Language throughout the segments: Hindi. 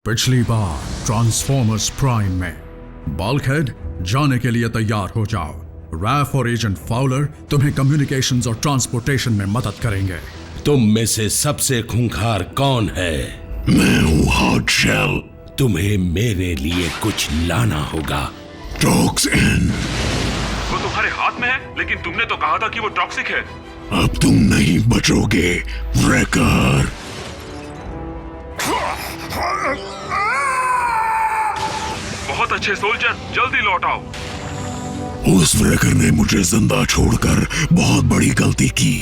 पिछली बार ट्रांसफॉर्मर्स प्राइम में बल्कहेड जाने के लिए तैयार हो जाओ। रैफ और एजेंट फाउलर तुम्हें कम्युनिकेशंस और ट्रांसपोर्टेशन में मदद करेंगे। तुम में से सबसे खूंखार कौन है? मैं हूँ हार्ड शेल। तुम्हें मेरे लिए कुछ लाना होगा। Talks in. वो तुम्हारे हाथ में है, लेकिन तुमने तो कहा था कि वो टॉक्सिक है। अब तुम नहीं बचोगे व्रेकर। बहुत अच्छे सोल्जर, जल्दी लौट आओ। उस व्रेकर ने मुझे जिंदा छोड़कर बहुत बड़ी गलती की।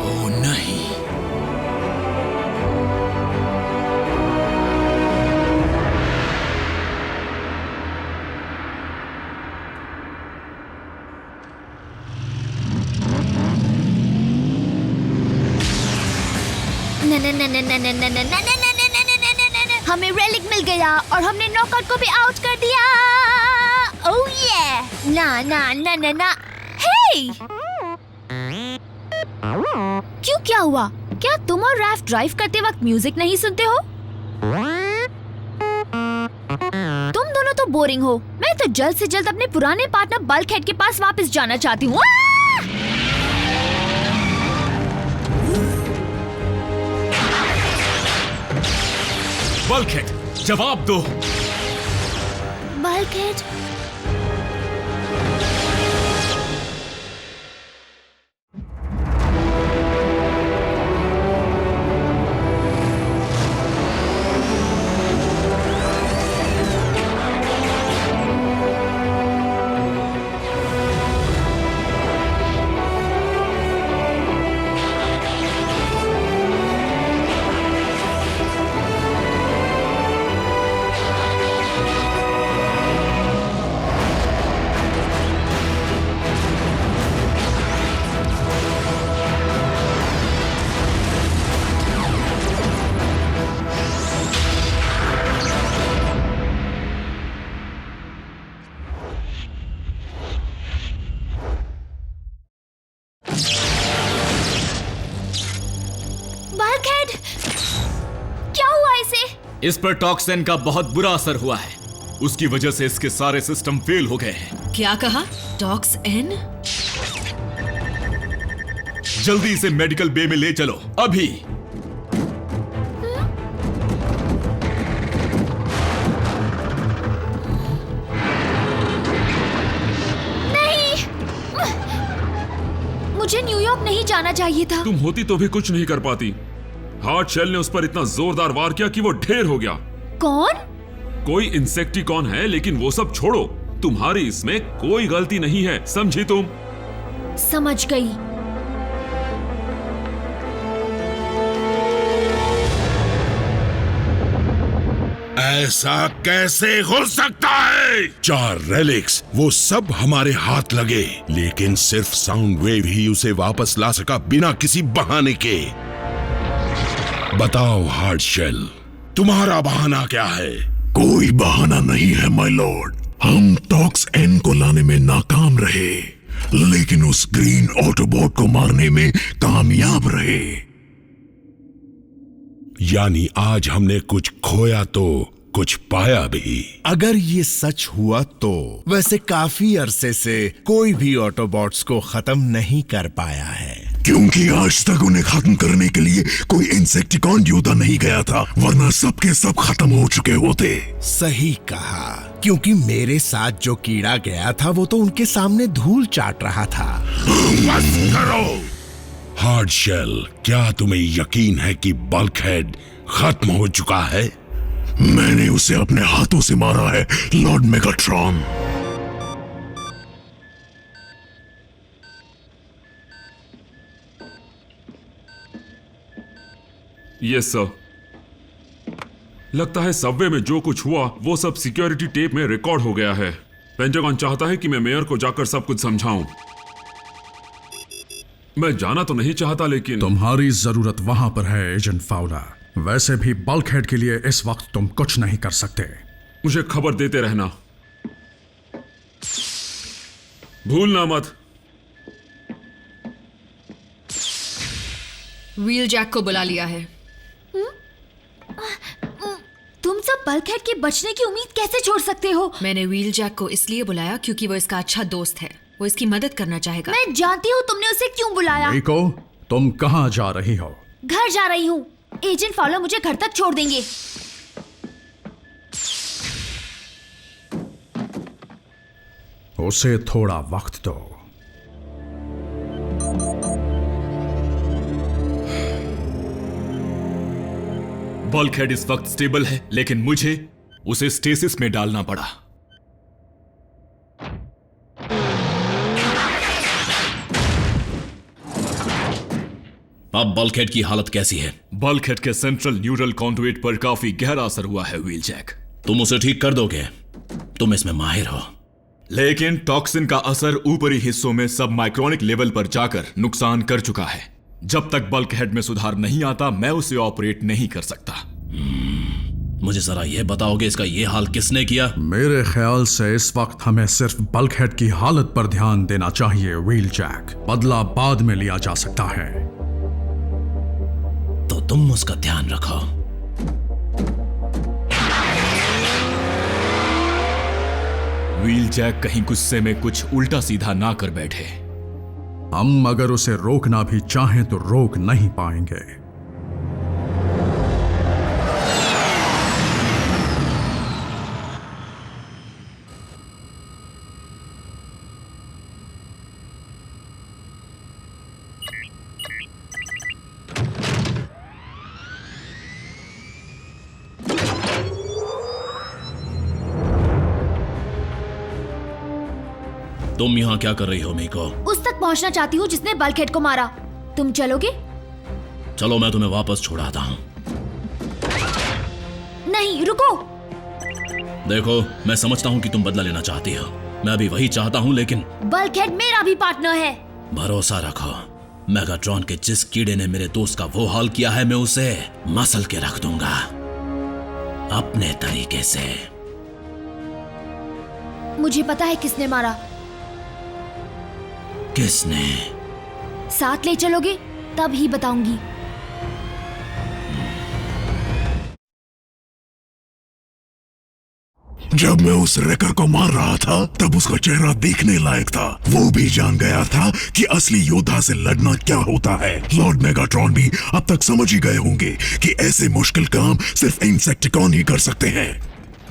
ओ नहीं। हमें रेलिक मिल गया और हमने नॉकआउट को भी आउट कर दिया। ओह ये ना ना ना ना ना। हे क्यों, क्या हुआ? क्या तुम और रैफ ड्राइव करते वक्त म्यूजिक नहीं सुनते हो? तुम दोनों तो बोरिंग हो। मैं तो जल्द से जल्द अपने पुराने पार्टनर बल्कहेड के पास वापस जाना चाहती हूँ। बल्कहेड, जवाब दो। बल्कहेड, क्या हुआ इसे? इस पर टॉक्सिन का बहुत बुरा असर हुआ है। उसकी वजह से इसके सारे सिस्टम फेल हो गए हैं। क्या कहा? Toxin? जल्दी इसे मेडिकल बे में ले चलो, अभी। नहीं, मुझे न्यूयॉर्क नहीं जाना चाहिए था। तुम होती तो भी कुछ नहीं कर पाती। हार्ड शेल ने उस पर इतना जोरदार वार किया कि वो ढेर हो गया। कौन? कोई इंसेक्टिकॉन है, लेकिन वो सब छोड़ो, तुम्हारी इसमें कोई गलती नहीं है, समझी तुम? समझ गई। ऐसा कैसे हो सकता है? 4 रेलिक्स, वो सब हमारे हाथ लगे, लेकिन सिर्फ साउंड वेव ही उसे वापस ला सका बिना किसी बहाने के। बताओ हार्ड शेल, तुम्हारा बहाना क्या है? कोई बहाना नहीं है माय लॉर्ड। हम टॉक्स एन को लाने में नाकाम रहे, लेकिन उस ग्रीन ऑटोबॉट को मारने में कामयाब रहे। यानी आज हमने कुछ खोया तो कुछ पाया भी। अगर ये सच हुआ तो वैसे काफी अरसे से कोई भी ऑटोबॉट्स को खत्म नहीं कर पाया है, क्योंकि आज तक उन्हें खत्म करने के लिए कोई इंसेक्टिकॉन योद्धा नहीं गया था, वरना सबके सब खत्म हो चुके होते। सही कहा, क्योंकि मेरे साथ जो कीड़ा गया था वो तो उनके सामने धूल चाट रहा था। बस करो हार्ड शेल, क्या तुम्हें यकीन है कि बल्कहेड खत्म हो चुका है? मैंने उसे अपने हाथों से मारा है लॉर्ड मेगाट्रॉन। Yes sir. लगता है सबवे में जो कुछ हुआ वो सब सिक्योरिटी टेप में रिकॉर्ड हो गया है। पेंटागन चाहता है कि मैं मेयर को जाकर सब कुछ समझाऊं। मैं जाना तो नहीं चाहता, लेकिन तुम्हारी जरूरत वहां पर है एजेंट फाउलर। वैसे भी बल्कहेड के लिए इस वक्त तुम कुछ नहीं कर सकते। मुझे खबर देते रहना, भूलना मत। व्हील जैक को बुला लिया है। तुम सब बल्कहेड के बचने की उम्मीद कैसे छोड़ सकते हो? मैंने व्हील जैक को इसलिए बुलाया क्योंकि वो इसका अच्छा दोस्त है। वो इसकी मदद करना चाहेगा। मैं जानती हूँ तुमने उसे क्यों बुलाया। रिको, तुम कहाँ जा रही हो? घर जा रही हूँ। एजेंट फॉलो मुझे घर तक छोड़ देंगे। उसे थोड़ा वक्त दो। बल्कहेड इस वक्त स्टेबल है, लेकिन मुझे उसे स्टेसिस में डालना पड़ा। अब बल्कहेड की हालत कैसी है? बल्कहेड के सेंट्रल न्यूरल कॉन्डुइट पर काफी गहरा असर हुआ है व्हील जैक। तुम उसे ठीक कर दोगे? तुम इसमें माहिर हो। लेकिन टॉक्सिन का असर ऊपरी हिस्सों में सब माइक्रोनिक लेवल पर जाकर नुकसान कर चुका है। जब तक बल्कहेड में सुधार नहीं आता, मैं उसे ऑपरेट नहीं कर सकता। मुझे जरा यह बताओगे इसका यह हाल किसने किया? मेरे ख्याल से इस वक्त हमें सिर्फ बल्कहेड की हालत पर ध्यान देना चाहिए व्हील जैक। बदला बाद में लिया जा सकता है। तो तुम उसका ध्यान रखो। व्हील जैक कहीं गुस्से में कुछ उल्टा सीधा ना कर बैठे। हम अगर उसे रोकना भी चाहें तो रोक नहीं पाएंगे। तुम यहाँ क्या कर रही हो मीको? उस तक पहुँचना चाहती हूँ जिसने बल्कहेड को मारा। तुम चलोगे? चलो मैं तुम्हें वापस छुड़ाता हूँ। नहीं, रुको। देखो, मैं समझता हूँ कि तुम बदला लेना चाहती हो। मैं भी वही चाहता हूँ, लेकिन बल्कहेड मेरा भी पार्टनर है। भरोसा रखो, मेगाट्रॉन के जिस कीड़े ने मेरे दोस्त का वो हाल किया है, मैं उसे मसल के रख दूंगा अपने तरीके से। मुझे पता है किसने मारा। किसने? साथ ले चलोगे? तब ही बताऊंगी। जब मैं उस रेकर को मार रहा था, तब उसका चेहरा देखने लायक था। वो भी जान गया था कि असली योद्धा से लड़ना क्या होता है। लॉर्ड मेगाट्रॉन भी अब तक समझ ही गए होंगे कि ऐसे मुश्किल काम सिर्फ इंसेक्टिकॉन ही कर सकते हैं।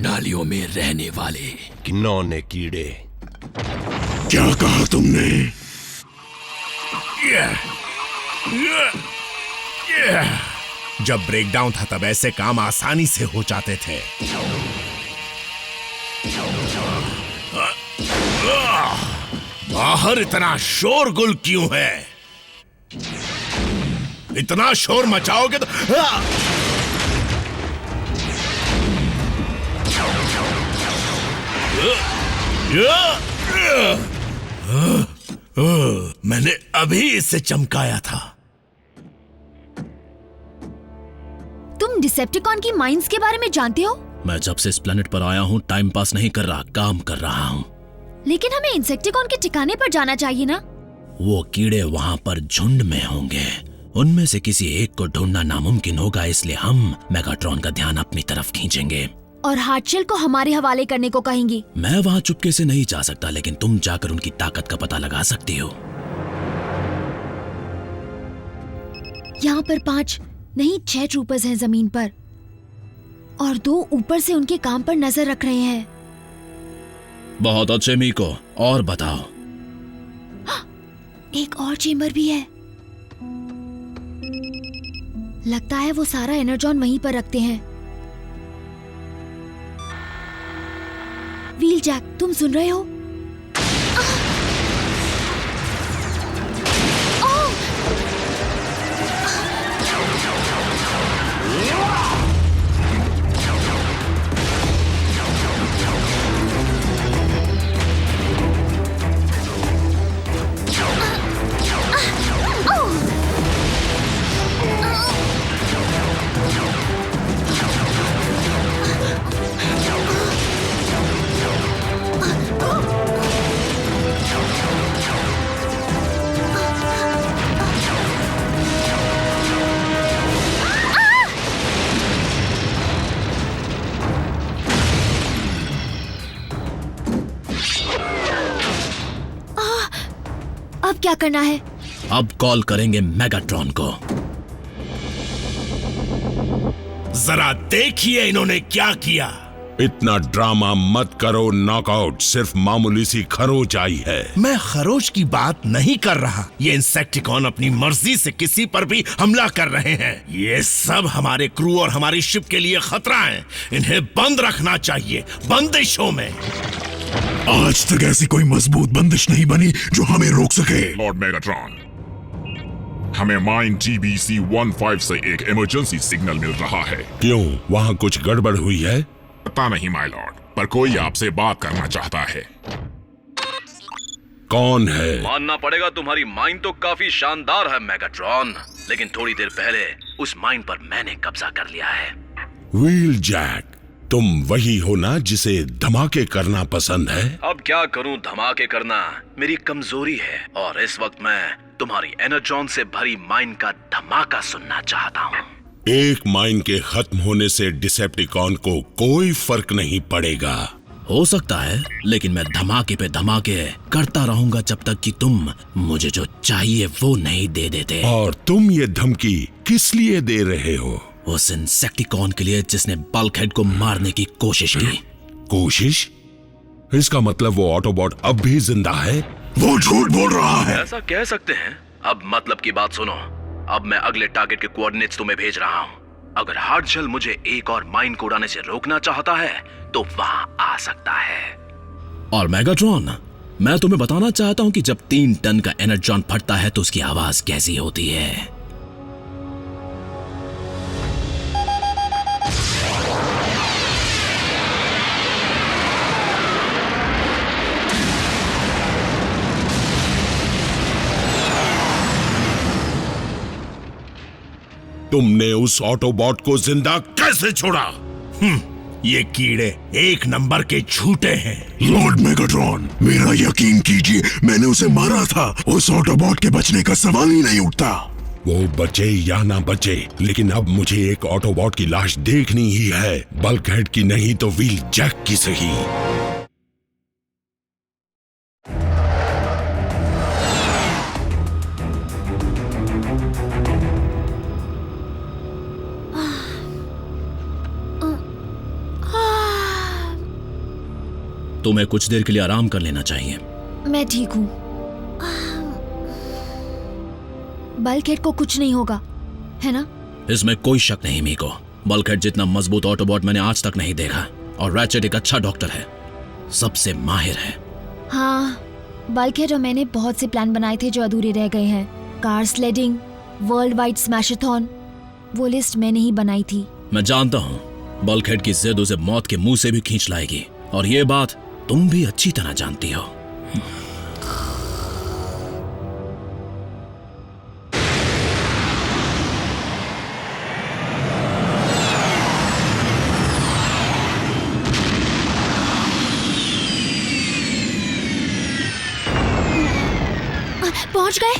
नालियों में रहने वाले घिनौने कीड़े। क्या कहा तुमने? जब ब्रेकडाउन था तब ऐसे काम आसानी से हो जाते थे। बाहर इतना शोरगुल क्यों है? इतना शोर मचाओगे तो मैंने अभी इसे चमकाया था। तुम डिसेप्टिकॉन की माइंस के बारे में जानते हो? मैं जब से इस प्लेनेट पर आया हूँ टाइम पास नहीं कर रहा, काम कर रहा हूँ। लेकिन हमें इंसेक्टिकॉन के ठिकाने पर जाना चाहिए ना? वो कीड़े वहाँ पर झुंड में होंगे। उनमें से किसी एक को ढूंढना नामुमकिन होगा, इसलिए हम मेगाट्रॉन का ध्यान अपनी तरफ खींचेंगे और हार्टशेल को हमारे हवाले करने को कहेंगे। मैं वहाँ चुपके से नहीं जा सकता, लेकिन तुम जाकर उनकी ताकत का पता लगा सकती हो। यहाँ पर 5 नहीं 6 ट्रूपर्स हैं जमीन पर, और 2 ऊपर से उनके काम पर नजर रख रहे हैं। बहुत अच्छे मीको, और बताओ। एक और चेंबर भी है। लगता है वो सारा एनर्जॉन वहीं पर रखते हैं। व्हील जैक, तुम सुन रहे हो? क्या करना है? अब कॉल करेंगे मेगाट्रॉन को। जरा देखिए इन्होंने क्या किया। इतना ड्रामा मत करो नॉकआउट, सिर्फ मामूली सी खरोच आई है। मैं खरोच की बात नहीं कर रहा। ये इंसेक्टिकॉन अपनी मर्जी से किसी पर भी हमला कर रहे हैं। ये सब हमारे क्रू और हमारी शिप के लिए खतरा है। इन्हें बंद रखना चाहिए, बंदिशों में। आज तक ऐसी कोई मजबूत बंदिश नहीं बनी जो हमें रोक सके। लॉर्ड मेगाट्रॉन, हमें माइन TBC-15 से एक इमरजेंसी सिग्नल मिल रहा है। क्यों, वहाँ कुछ गड़बड़ हुई है? पता नहीं माय लॉर्ड, पर कोई आपसे बात करना चाहता है। कौन है? मानना पड़ेगा तुम्हारी माइन तो काफी शानदार है मेगाट्रॉन, लेकिन थोड़ी देर पहले उस माइन पर मैंने कब्जा कर लिया है। व्हील जैक, तुम वही हो ना जिसे धमाके करना पसंद है? अब क्या करूं, धमाके करना मेरी कमजोरी है और इस वक्त मैं तुम्हारी एनर्जॉन से भरी माइन का धमाका सुनना चाहता हूं। एक माइन के खत्म होने से डिसेप्टिकॉन को कोई फर्क नहीं पड़ेगा। हो सकता है, लेकिन मैं धमाके पे धमाके करता रहूंगा जब तक कि तुम मुझे जो चाहिए वो नहीं दे देते। और तुम ये धमकी किस लिए दे रहे हो? उस इंसेक्टिकॉन के लिए जिसने बल्कहेड को मारने की कोशिश की। कोशिश? इसका मतलब वो ऑटोबॉट अब भी जिंदा है? वो झूठ बोल रहा है। ऐसा कह सकते हैं। अब मतलब की बात सुनो, अब मैं अगले टारगेट के कोऑर्डिनेट्स तुम्हें भेज रहा हूं। अगर हार्डशेल मुझे एक और माइन को उड़ाने से रोकना चाहता है तो वहां आ सकता है। और मेगाट्रॉन, मैं तुम्हें बताना चाहता हूं कि जब 3 टन का एनर्जॉन फटता है तो उसकी आवाज कैसी होती है। तुमने उस ऑटोबॉट को जिंदा कैसे छोड़ा? ये कीड़े 1 नंबर के झूठे हैं। लॉर्ड मेगाट्रॉन, मेरा यकीन कीजिए, मैंने उसे मारा था। उस ऑटोबॉट के बचने का सवाल ही नहीं उठता। वो बचे या ना बचे, लेकिन अब मुझे एक ऑटोबॉट की लाश देखनी ही है। बल्कहेड की नहीं तो व्हील जैक की सही। तुम्हें कुछ देर के लिए आराम कर लेना चाहिए। मैं ठीक हूँ। बल्कहेड को कुछ नहीं होगा, है ना? इसमें कोई शक नहीं मीको। बल्कहेड जितना मजबूत ऑटोबॉट मैंने आज तक नहीं देखा। और रैचेट एक अच्छा डॉक्टर है, सबसे माहिर है। हाँ, बल्कहेड और मैंने बहुत से प्लान बनाए थे जो अधूरे रह गए हैं। कार स्लेडिंग, वर्ल्ड वाइड स्मैशाथॉन, वो लिस्ट मैंने ही बनाई थी। मैं जानता हूँ बल्कहेड की जिद उसे मौत के मुंह से भी खींच लाएगी, और ये बात तुम भी अच्छी तरह जानती हो। पहुंच गए?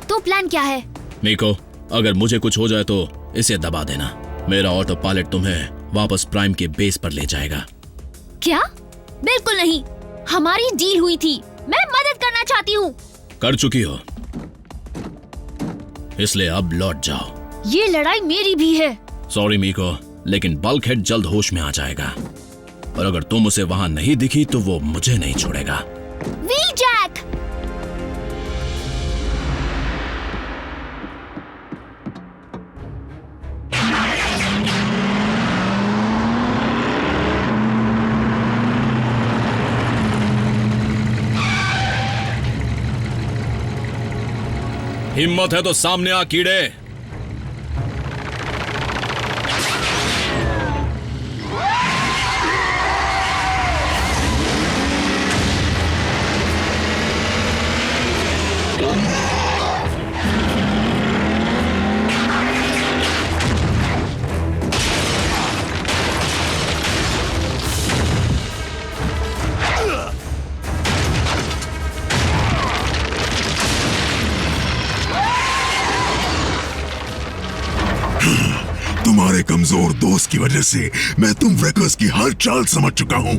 तो प्लान क्या है? मीको, अगर मुझे कुछ हो जाए तो इसे दबा देना। मेरा ऑटो पायलट तुम्हें वापस प्राइम के बेस पर ले जाएगा। क्या? बिल्कुल नहीं, हमारी डील हुई थी। मैं मदद करना चाहती हूँ। कर चुकी हो, इसलिए अब लौट जाओ। ये लड़ाई मेरी भी है। सॉरी मीको, लेकिन बल्कहेड जल्द होश में आ जाएगा, और अगर तुम उसे वहां नहीं दिखी तो वो मुझे नहीं छोड़ेगा। Wheel jack! हिम्मत है तो सामने आ कीड़े। तुम्हारे कमजोर दोस्त की वजह से मैं तुम वृकर्स की हर चाल समझ चुका हूं।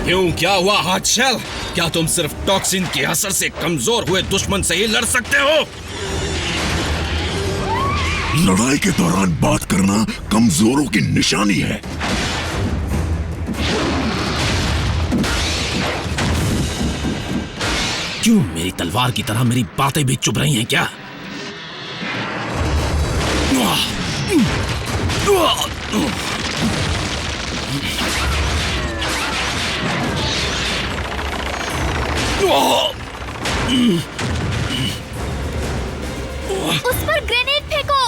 क्यों, क्या हुआ हार्डशेल? क्या तुम सिर्फ टॉक्सिन के असर से कमजोर हुए दुश्मन से ही लड़ सकते हो? लड़ाई के दौरान बात करना कमजोरों की निशानी है। क्यों मेरी तलवार की तरह मेरी बातें भी चुभ रही हैं क्या? उस पर ग्रेनेड फेंको।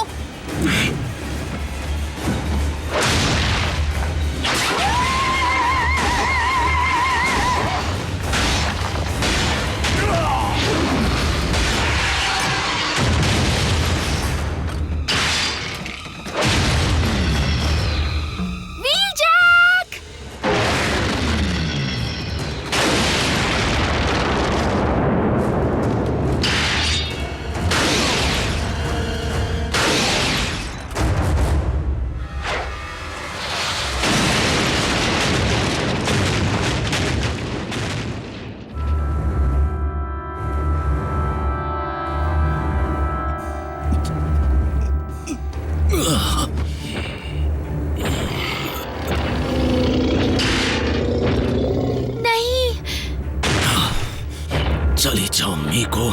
चली जाओ मीको,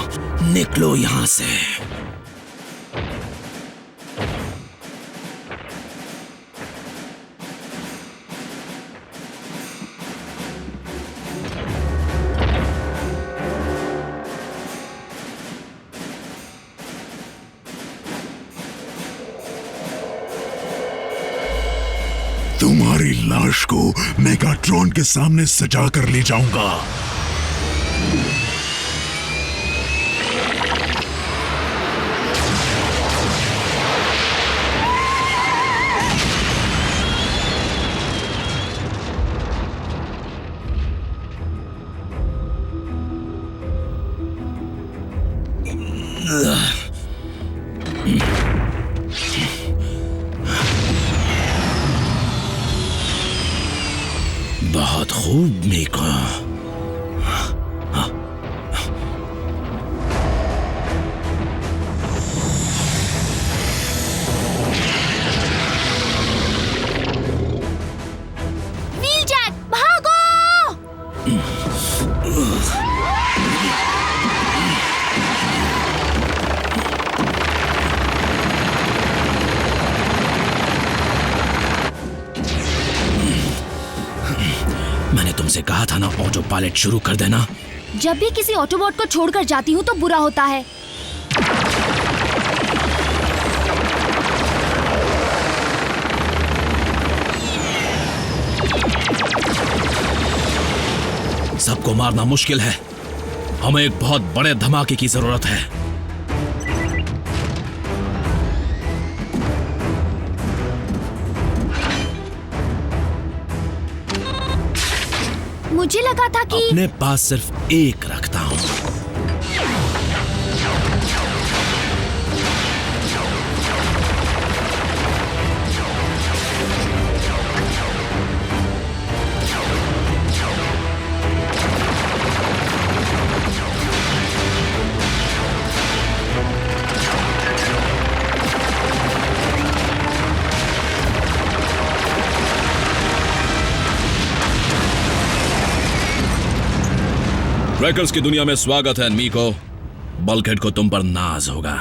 निकलो यहां से। तुम्हारी लाश को मेगाट्रॉन के सामने सजा कर ले जाऊंगा। बहुत खूब मीको। व्हीलजैक भागो! मैंने तुमसे कहा था ना ऑटो पायलट शुरू कर देना। जब भी किसी ऑटोबॉट को छोड़कर जाती हूँ तो बुरा होता है। सबको मारना मुश्किल है, हमें एक बहुत बड़े धमाके की जरूरत है। मुझे लगा था कि अपने पास सिर्फ एक रखता हूं। ट्रैकर्स की दुनिया में स्वागत है मीको। बल्कहेड को तुम पर नाज होगा।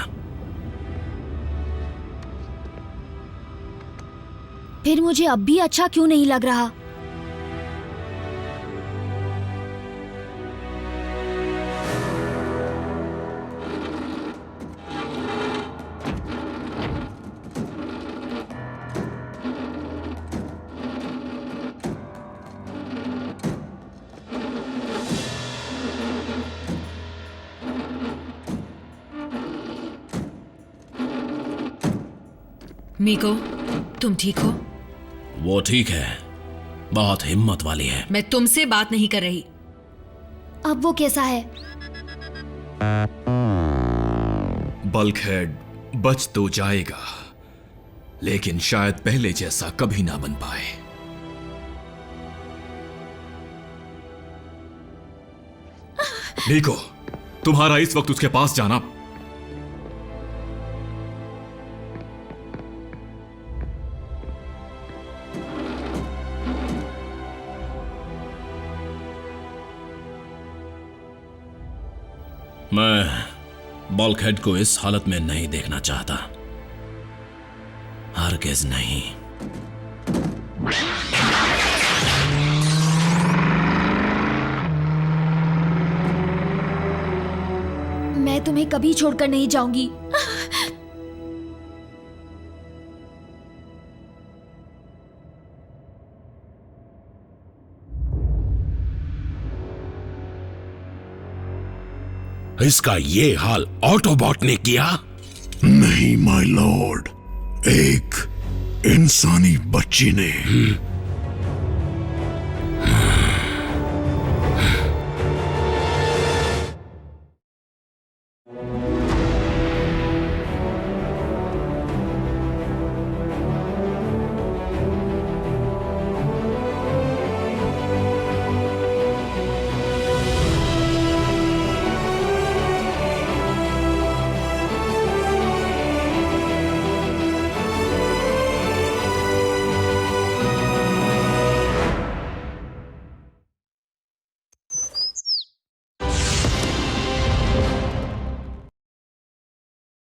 फिर मुझे अब भी अच्छा क्यों नहीं लग रहा? मीको, तुम ठीक हो? वो ठीक है, बहुत हिम्मत वाली है। मैं तुमसे बात नहीं कर रही। अब वो कैसा है? बल्कहेड बच तो जाएगा, लेकिन शायद पहले जैसा कभी ना बन पाए। निको, तुम्हारा इस वक्त उसके पास जाना मैं बल्कहेड को इस हालत में नहीं देखना चाहता, हरगिज नहीं। मैं तुम्हें कभी छोड़कर नहीं जाऊंगी। इसका ये हाल ऑटोबॉट ने किया? नहीं माय लॉर्ड, एक इंसानी बच्ची ने।